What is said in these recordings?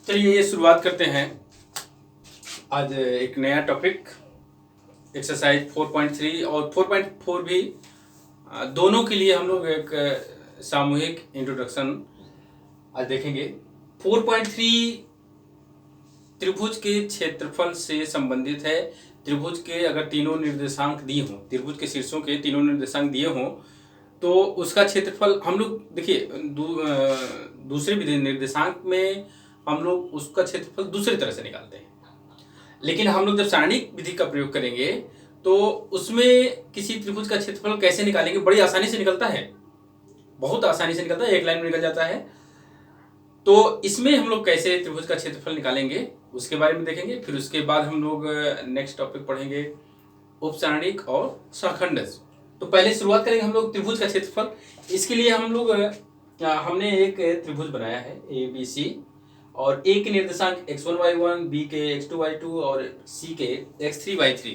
चलिए शुरुआत करते हैं। आज एक नया टॉपिक एक्सरसाइज 4.3 और 4.4 भी दोनों के लिए हम लोग एक सामूहिक इंट्रोडक्शन आज देखेंगे। 4.3 त्रिभुज के क्षेत्रफल से संबंधित है। त्रिभुज के अगर तीनों निर्देशांक दिए हों, त्रिभुज के शीर्षों के तीनों निर्देशांक दिए हों तो उसका क्षेत्रफल हम लोग देखिए दूसरे विधि निर्देशांक में हम लोग उसका क्षेत्रफल दूसरी तरह से निकालते हैं, लेकिन हम लोग जब सारणिक विधि का प्रयोग करेंगे तो उसमें किसी त्रिभुज का क्षेत्रफल कैसे निकालेंगे, बड़ी आसानी से निकलता है, बहुत आसानी से निकलता है, एक लाइन में निकल जाता है। तो इसमें हम लोग कैसे त्रिभुज का क्षेत्रफल निकालेंगे उसके बारे में देखेंगे। फिर उसके बाद हम लोग नेक्स्ट टॉपिक पढ़ेंगे उपसारणिक और सहखंडज। तो पहले शुरुआत करेंगे हम लोग त्रिभुज का क्षेत्रफल। इसके लिए हम लोग हमने एक त्रिभुज बनाया है ABC, और A के निर्देशांक x1y1, B के x2y2 और C के x3y3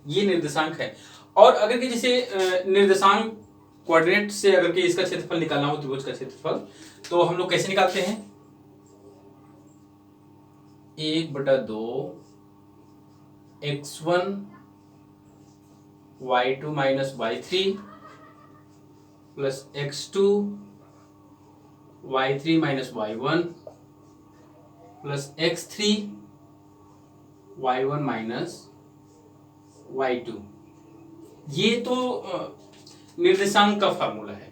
ये निर्देशांक है। और अगर कि जैसे निर्देशांक कोऑर्डिनेट से अगर कि इसका क्षेत्रफल निकालना हो त्रिभुज का क्षेत्रफल, तो हम लोग कैसे निकालते हैं? 1/2 x1 y2 minus y3 plus x2 y3 minus y1 plus x3 y1 minus y2। ये तो निर्देशांक का फार्मूला है।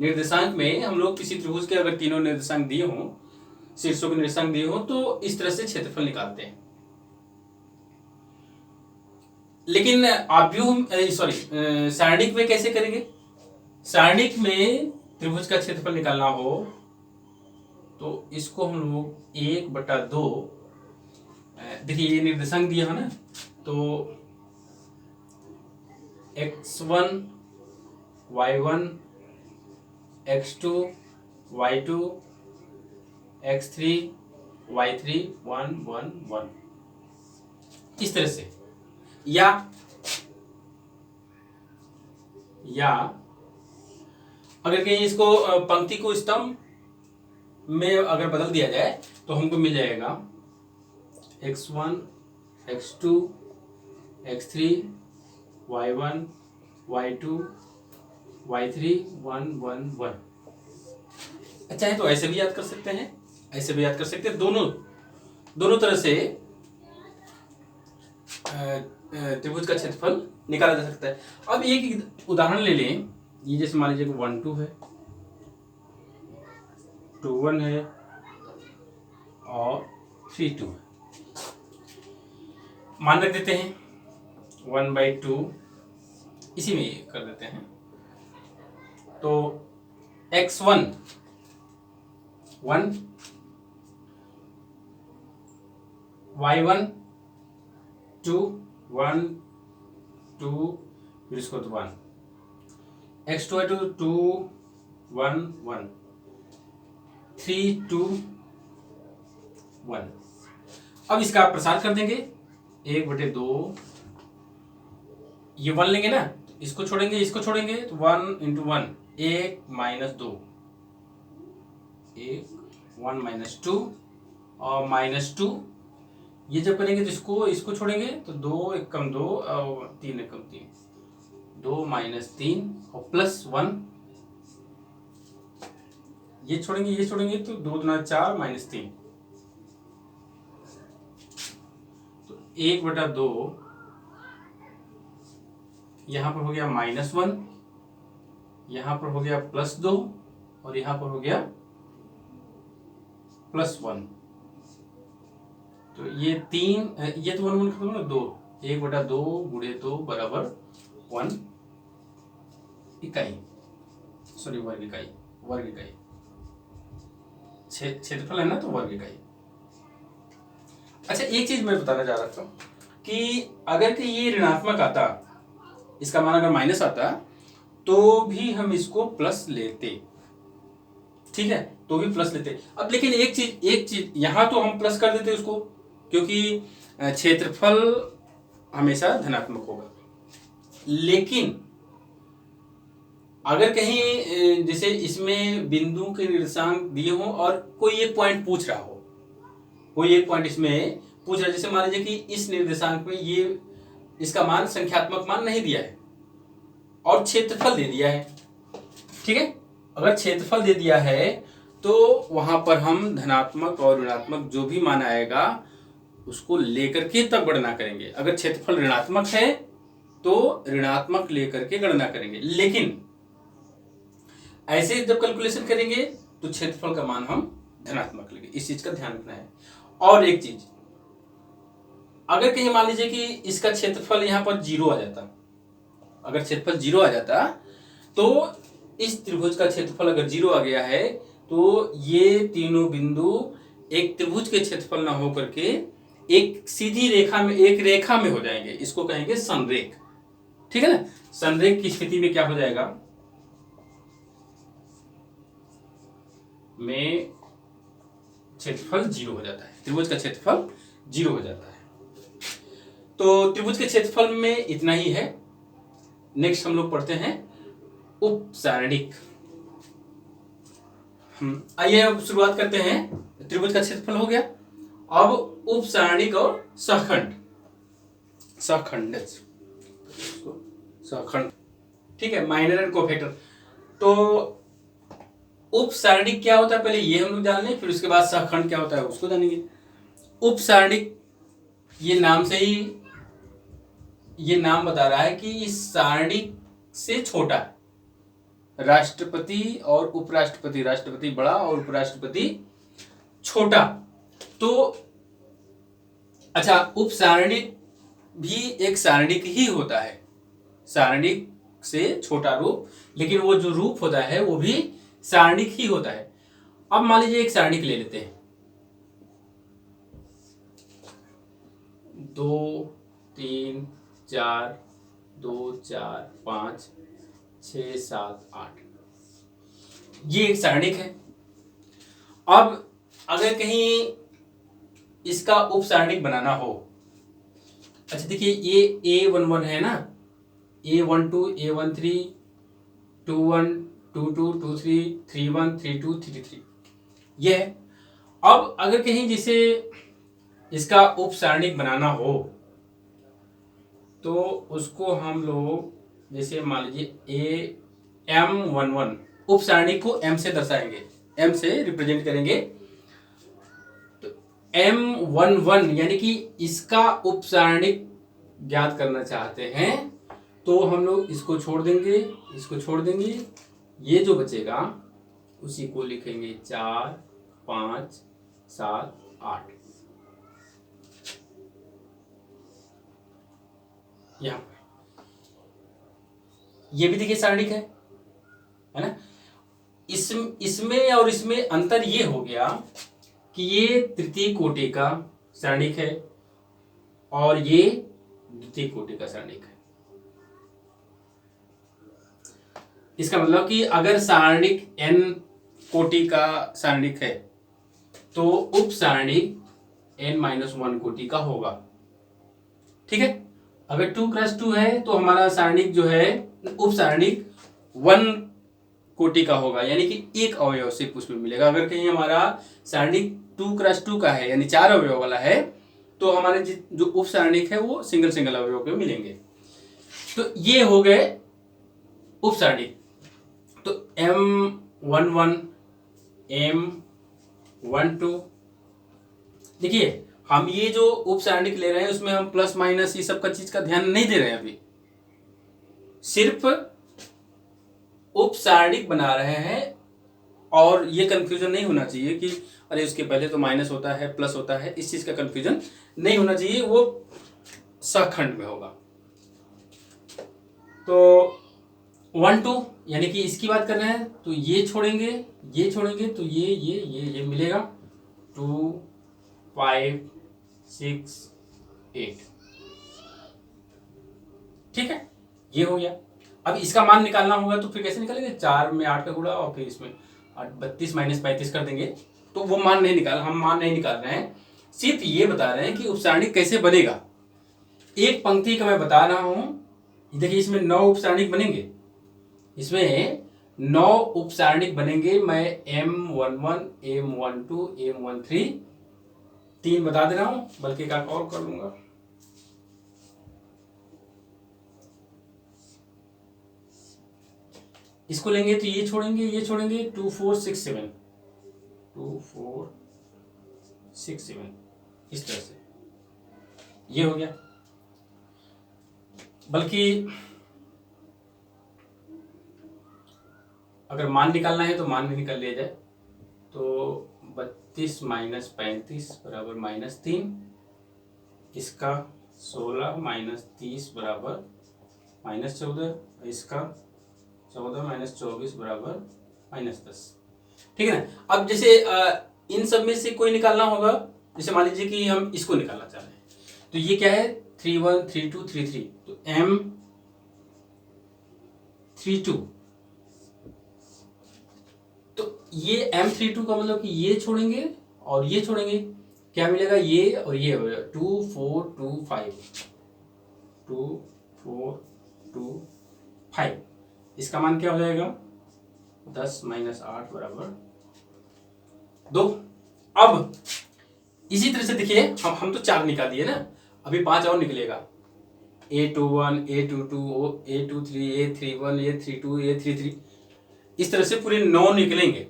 निर्देशांक में हम लोग किसी त्रिभुज के अगर तीनों निर्देशांक दिए हों, शीर्षों के निर्देशांक दिए हों, तो इस तरह से क्षेत्रफल निकालते हैं। लेकिन सारणिक में कैसे करेंगे? सारणिक में त्रिभुज का क्षेत्रफल निकालना हो तो इसको हम लोग 1/2, देखिए ये निर्देशांक दिया है ना, तो x1 y1 x2 y2 x3 y3 1 1 1 इस तरह से। या अगर कहीं इसको पंक्ति को स्तंभ में अगर बदल दिया जाए तो हमको मिल जाएगा x1 x2 x3 y1 y2 y3 1 1 1। अच्छा है, तो ऐसे भी याद कर सकते हैं, ऐसे भी याद कर सकते हैं। दोनों तरह से त्रिभुज का क्षेत्रफल निकाला जा सकता है। अब एक उदाहरण ले लें, ये जैसे मान लीजिए 1 2 है, 2 1 है और 3 2 है। मान रख देते हैं 1/2, इसी में कर देते हैं। तो x1 1, y1 2 1 2, फिर इसको 1, x2y2 2 1 1 3 2 1। अब इसका आप प्रसार कर देंगे 1/2, ये 1 लेंगे ना, इसको छोड़ेंगे इसको छोड़ेंगे तो 1 × 1 1 - 2, 1 - 2 और -2। ये जब करेंगे तो इसको छोड़ेंगे तो 2 1 कम 2 और 3 1 कम 3, 2 - 3 और +1। ये छोड़ेंगे तो 2 दूना 4 -3, तो 1/2 यहाँ पर हो गया -1, यहाँ पर हो गया +2 और यहाँ पर हो गया +1। तो ये 3, ये तो 1 1 खत्म हो गया, 2 1/2 × 2 बराबर 1 इकाई, सॉरी वर्ग इकाई, क्षेत्रफल है ना, तो वर्ग इकाई। अच्छा, एक चीज मैं बताना चाह रहा था कि अगर कि ये ऋणात्मक आता, इसका मान अगर माइनस आता तो भी हम इसको प्लस लेते, ठीक है, तो भी प्लस लेते। अब लेकिन एक चीज यहां तो हम प्लस कर देते उसको, क्योंकि क्षेत्रफल हमेशा धनात्मक होगा। लेकिन अगर कहीं जैसे इसमें बिंदु के निर्देशांक दिए हों और कोई एक पॉइंट पूछ रहा हो, कोई एक पॉइंट इसमें पूछ रहा है, जैसे मान लीजिए कि इस निर्देशांक में ये इसका मान संख्यात्मक मान नहीं दिया है और क्षेत्रफल दे दिया है, ठीक है। अगर क्षेत्रफल दे दिया है तो वहां पर हम धनात्मक और ऋणात्मक जो भी मान आएगा उसको लेकर के तब गणना करेंगे। अगर क्षेत्रफल ऋणात्मक है तो ऋणात्मक लेकर के गणना करेंगे, लेकिन ऐसे जब कैलकुलेशन करेंगे तो क्षेत्रफल का मान हम धनात्मक लेंगे। इस चीज का ध्यान रखना है। और एक चीज, अगर कहीं मान लीजिए कि इसका क्षेत्रफल यहां पर 0 आ जाता, अगर क्षेत्रफल 0 आ जाता तो इस त्रिभुज का क्षेत्रफल अगर 0 आ गया है तो ये तीनों बिंदु एक त्रिभुज के क्षेत्रफल ना हो करके एक सीधी रेखा में, एक रेखा में हो जाएंगे। इसको कहेंगे संरेख, ठीक है ना। संरेख की स्थिति में क्या हो जाएगा, में क्षेत्रफल 0 हो जाता है, त्रिभुज का क्षेत्रफल 0 हो जाता है। तो त्रिभुज के क्षेत्रफल में इतना ही है। नेक्स्ट हम लोग पढ़ते हैं उपसारणिक। आइए अब शुरुआत करते हैं। त्रिभुज का क्षेत्रफल हो गया, अब उपसारणिक और सहखंड, सहखंड, ठीक है, माइनर एंड कोफैक्टर। तो उपसारणिक क्या होता है पहले ये हम लोग जान लें, फिर उसके बाद सहखंड क्या होता है उसको जानेंगे। उपसारणिक, ये नाम से ही ये नाम बता रहा है कि इस सारणिक से छोटा, राष्ट्रपति और उपराष्ट्रपति, राष्ट्रपति बड़ा और उपराष्ट्रपति छोटा। तो अच्छा, उपसारणिक भी एक सारणिक ही होता है, सारणिक से छोटा रूप, लेकिन वो जो रूप होता है वो भी सारणिक ही होता है। अब मान लीजिए एक सारणिक ले लेते हैं, 2 3 4 2 4 5 6 7 8, ये एक सारणिक है। अब अगर कहीं इसका उपसारणिक बनाना हो, अच्छा देखिए ये A11 है ना, A12 A13 21 22 23 31 32 33, ये है। अब अगर कहीं जिसे इसका उपसारणिक बनाना हो तो उसको हम लोग जैसे मान लीजिए M11, उपसारणिक को M से दर्शाएंगे, M से रिप्रेजेंट करेंगे। तो M11 यानी कि इसका उपसारणिक ज्ञात करना चाहते हैं तो हम लोग इसको छोड़ देंगे, इसको छोड़ देंगे, ये जो बचेगा उसी को लिखेंगे 4 5 7 8। यहां पर ये भी देखिए सारणिक है ना। इसमें और इसमें अंतर ये हो गया कि ये तृतीय कोटि का सारणिक है और ये द्वितीय कोटि का सारणिक है। इसका मतलब कि अगर सारणिक n कोटि का सारणिक है तो उप सारणिक n-1 कोटि का होगा, ठीक है। अगर 2x2 है तो हमारा सारणिक जो है उप सारणिक 1 कोटि का होगा, यानी कि एक अवयव से पुष्प मिलेगा। अगर कहीं हमारा सारणिक 2x2 का है यानी 4 अवयव वाला है तो हमारे जो उप सारणिक है वो सिंगल सिंगल अवयव के मिलेंगे। तो ये हो गए उप सारणिक। तो M11 M12, देखिए हम ये जो उप सारणिक ले रहे हैं उसमें हम प्लस माइनस ये सब का चीज का ध्यान नहीं दे रहे हैं, अभी सिर्फ उप सारणिक बना रहे हैं। और ये कंफ्यूजन नहीं होना चाहिए कि अरे उसके पहले तो माइनस होता है प्लस होता है, इस चीज का कंफ्यूजन नहीं होना चाहिए, वो सहखंड में होगा। तो 1 2 यानी कि इसकी बात कर रहे हैं तो ये छोड़ेंगे, ये छोड़ेंगे तो ये मिलेगा 2 5 6 8, ठीक है, ये हो गया। अब इसका मान निकालना होगा तो फिर कैसे निकालेंगे, 4 में 8 का गुणा और फिर इसमें 32 - 35 कर देंगे, तो वो मान नहीं निकाल, हम मान नहीं निकाल रहे हैं, सिर्फ ये बता रहे हैं कि उपसारणिक कैसे बनेगा। एक पंक्ति का मैं बता रहा हूं, देखिए इसमें 9 उपसारणिक बनेंगे, इसमें 9 उपसारणिक बनेंगे। मैं M11 M12 M13 3 बता दे रहा हूँ, बल्कि एक और कर लूंगा। इसको लेंगे तो ये छोड़ेंगे, ये छोड़ेंगे, 2 4 6 7, 2 4 6 7, इस तरह से ये हो गया। बल्कि अगर मान निकालना है तो मान भी निकाल लिया जाए। तो 32 माइनस 35 बराबर -3, इसका 16 माइनस 30 बराबर -14, इसका 14 माइनस 24 बराबर -10। ठीक है ना। अब जैसे इन सब में से कोई निकालना होगा, जैसे मान लीजिए कि हम इसको निकालना चाह रहे हैं, तो ये क्या है 3 1 3 2 3 3, तो m 3 2, तो ये m32 का मतलब कि ये छोड़ेंगे और ये छोड़ेंगे, क्या मिलेगा, ये और ये हो जाएगा 2 4 2 5, 2 4 2 5, इसका मान क्या हो जाएगा 10 माइनस 8 बराबर 2। अब इसी तरह से देखिए हम तो 4 निकाल दिए ना, अभी 5 और निकलेगा, A21 A22 A23 A31 A32 A33, इस तरह से पूरे 9 निकलेंगे।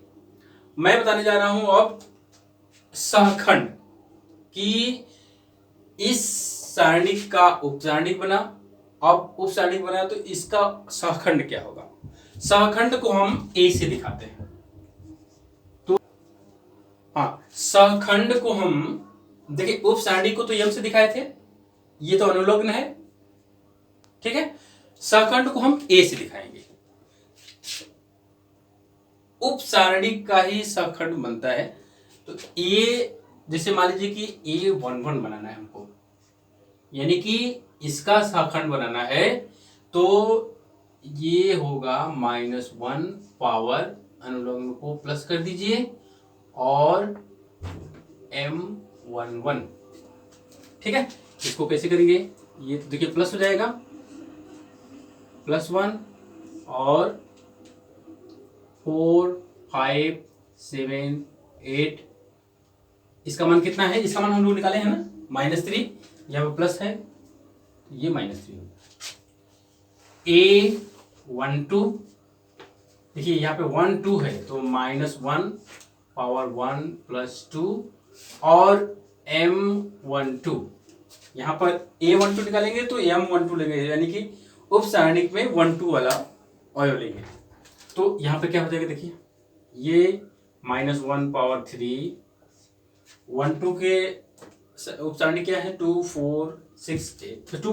मैं बताने जा रहा हूं अब सहखंड कि इस सारणिक का उपसारणिक बना, अब उपसारणिक बना तो इसका सहखंड क्या होगा। सहखंड को हम A से दिखाते हैं। तो हाँ, सहखंड को हम देखिए, उपसारणिक को तो M से दिखाए थे, ये तो अनुलग्न है, ठीक है। सहखंड को हम A से दिखाएंगे, उपसारणिक का ही सहखंड बनता है। तो ये जैसे मान लीजिए कि A11 बनाना है हमको, यानी कि इसका सहखंड बनाना है, तो ये होगा -1 पावर, अनुलोम को प्लस कर दीजिए, और M11, ठीक है। इसको कैसे करेंगे, ये तो देखिए प्लस हो जाएगा, +1 और 4 5 7 8, इसका मान कितना है, इसका मान हम लोग निकाले हैं ना -3, यहाँ पे प्लस है, ये -3 होगा। A12, देखिए यहाँ पे 1 2 है, तो -1 पावर 1 + 2, और M12, यहाँ पर A12 निकालेंगे तो M12 लेंगे, यानी कि उपसारणिक में 1 2 वाला अवयव लेंगे। तो यहाँ पे क्या हो जाएगा, देखिए ये -1 पावर 3, 1 2 के उपसारणिक क्या है 2 4 6 8, फिर 2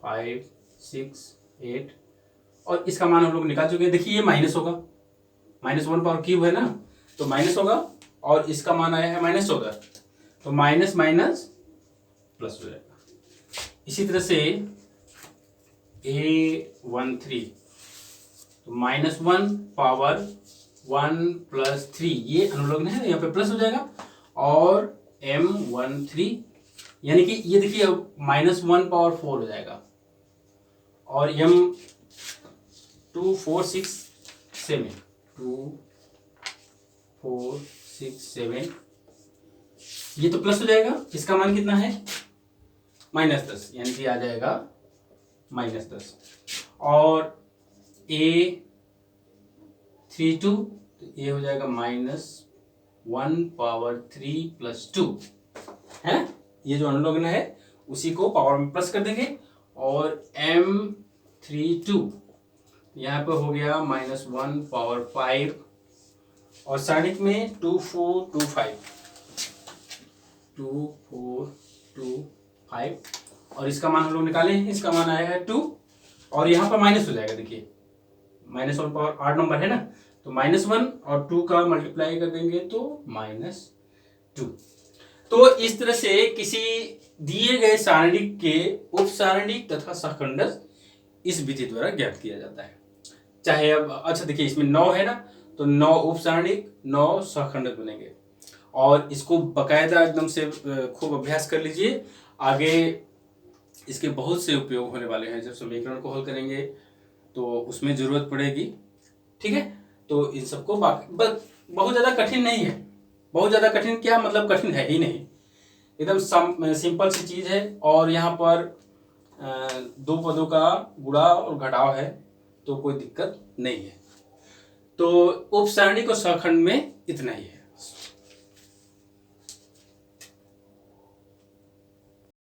5 6 8, और इसका मान हम लोग निकाल चुके हैं। देखिए ये माइनस होगा, -1 पावर क्यूब है ना, तो माइनस होगा, और इसका मान आया है -14, तो माइनस माइनस प्लस हो जाएगा। इसी तरह से A13, तो -1 पावर 1 + 3, ये अनुलोम है, यहाँ पे प्लस हो जाएगा, और M13, यानी कि ये देखिए अब -1 पावर 4 हो जाएगा, और M2 4 6 7, 2 4 6 7, ये तो प्लस हो जाएगा, इसका मान कितना है -10, यानी कि आ जाएगा -10, और A32, तो ये हो जाएगा -1 पावर 3 + 2 है, ये जो अनुलोम है उसी को पावर में प्लस कर देंगे, और M32 यहाँ पे हो गया -1 पावर 5, और सारणिक में 2 4 2 5, 2 4 2 5, और इसका मान हम लोग निकाले हैं, इसका मान आया है 2, और यहाँ पर माइनस हो जाएगा, देखिए -1 पावर 8 नंबर है ना, तो -1 और 2 का मल्टीप्लाई कर देंगे तो -2। तो इस तरह से किसी दिए गए सारणिक के उपसारणिक तथा सहखंडस इस विधि द्वारा ज्ञात किया जाता है। चाहे अब अच्छा देखिए, इसमें 9 है ना, तो 9 उपसारणिक 9 सहखंडस बनेंगे, और इसको बकायदा एकदम से खूब अभ्यास कर लीजिए, आगे इसके बहुत से उपयोग होने वाले हैं। जब समीकरण को हल करेंगे तो उसमें जरूरत पड़ेगी, ठीक है। तो इन सबको बहुत ज़्यादा कठिन नहीं है, बहुत ज़्यादा कठिन क्या मतलब, कठिन है ही नहीं, एकदम सिंपल सी चीज़ है। और यहाँ पर दो पदों का गुणा और घटाव है तो कोई दिक्कत नहीं है। तो उपसारणिक और सहखंड में इतना ही है।